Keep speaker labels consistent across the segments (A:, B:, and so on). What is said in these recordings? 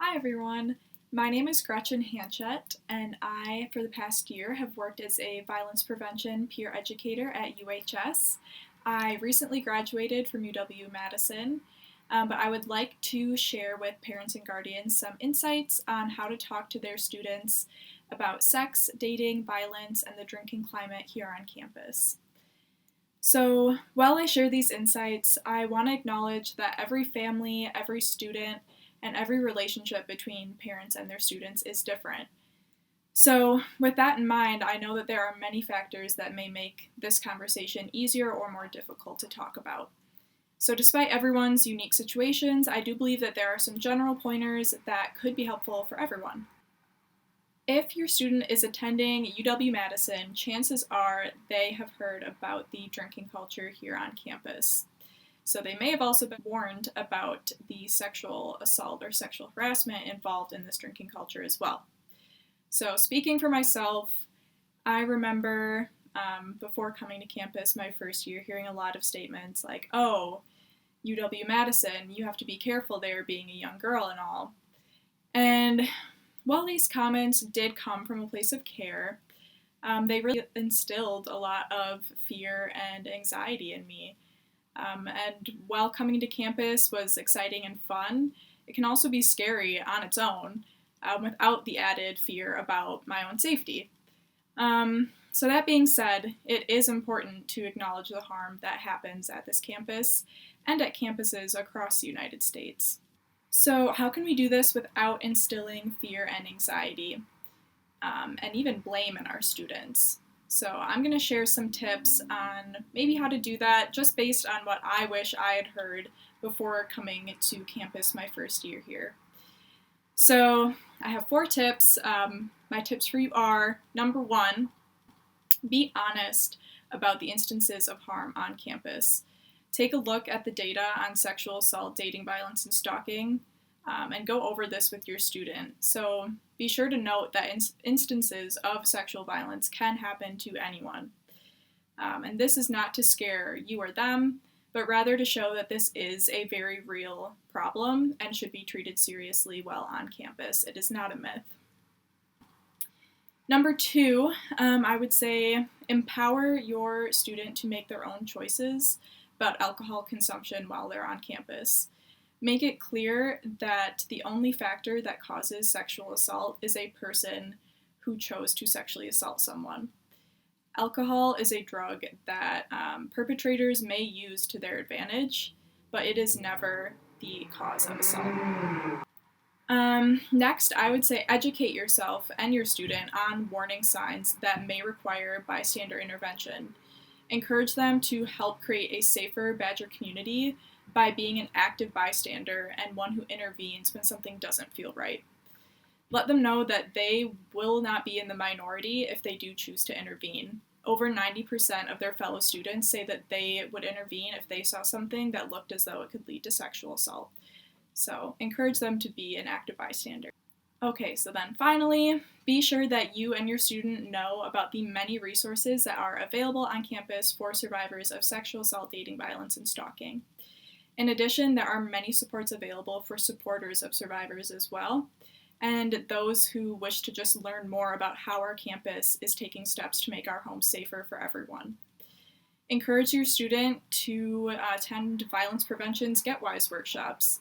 A: Hi everyone, my name is Gretchen Hanchett, and I, for the past year, have worked as a violence prevention peer educator at UHS. I recently graduated from UW-Madison, but I would like to share with parents and guardians some insights on how to talk to their students about sex, dating, violence, and the drinking climate here on campus. So, while I share these insights, I want to acknowledge that every family, every student, and every relationship between parents and their students is different. So, with that in mind, I know that there are many factors that may make this conversation easier or more difficult to talk about. So, despite everyone's unique situations, I do believe that there are some general pointers that could be helpful for everyone. If your student is attending UW-Madison, chances are they have heard about the drinking culture here on campus. So they may have also been warned about the sexual assault or sexual harassment involved in this drinking culture as well. So speaking for myself, I remember before coming to campus my first year hearing a lot of statements like, oh, UW-Madison, you have to be careful there being a young girl and all. And while these comments did come from a place of care, they really instilled a lot of fear and anxiety in me. And while coming to campus was exciting and fun, it can also be scary on its own without the added fear about my own safety. So, that being said, it is important to acknowledge the harm that happens at this campus and at campuses across the United States. So, how can we do this without instilling fear and anxiety and even blame in our students? So, I'm going to share some tips on maybe how to do that just based on what I wish I had heard before coming to campus my first year here. So, I have 4 tips. My tips for you are number 1, be honest about the instances of harm on campus. Take a look at the data on sexual assault, dating violence, and stalking, and go over this with your student. So be sure to note that instances of sexual violence can happen to anyone. And this is not to scare you or them, but rather to show that this is a very real problem and should be treated seriously while on campus. It is not a myth. Number 2, I would say empower your student to make their own choices about alcohol consumption while they're on campus. Make it clear that the only factor that causes sexual assault is a person who chose to sexually assault someone. Alcohol is a drug that perpetrators may use to their advantage, but it is never the cause of assault. Next, I would say educate yourself and your student on warning signs that may require bystander intervention. Encourage them to help create a safer Badger community by being an active bystander and one who intervenes when something doesn't feel right. Let them know that they will not be in the minority if they do choose to intervene. Over 90% of their fellow students say that they would intervene if they saw something that looked as though it could lead to sexual assault. So encourage them to be an active bystander. Okay, so then finally, be sure that you and your student know about the many resources that are available on campus for survivors of sexual assault, dating violence, and stalking. In addition, there are many supports available for supporters of survivors as well, and those who wish to just learn more about how our campus is taking steps to make our homes safer for everyone. Encourage your student to attend Violence Prevention's Get Wise workshops.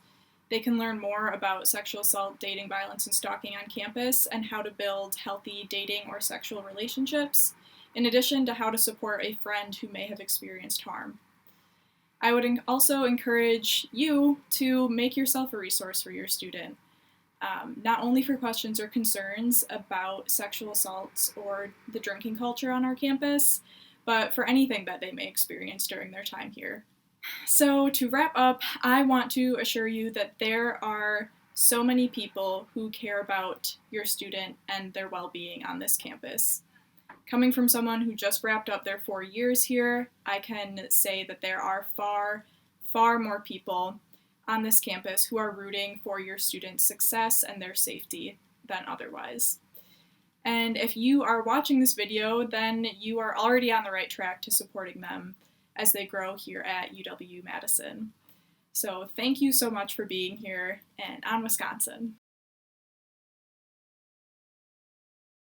A: They can learn more about sexual assault, dating violence, and stalking on campus and how to build healthy dating or sexual relationships, in addition to how to support a friend who may have experienced harm. I would also encourage you to make yourself a resource for your student, not only for questions or concerns about sexual assaults or the drinking culture on our campus, but for anything that they may experience during their time here. So, to wrap up, I want to assure you that there are so many people who care about your student and their well-being on this campus. Coming from someone who just wrapped up their 4 years here, I can say that there are far, far more people on this campus who are rooting for your students' success and their safety than otherwise. And if you are watching this video, then you are already on the right track to supporting them as they grow here at UW-Madison. So thank you so much for being here, and on Wisconsin.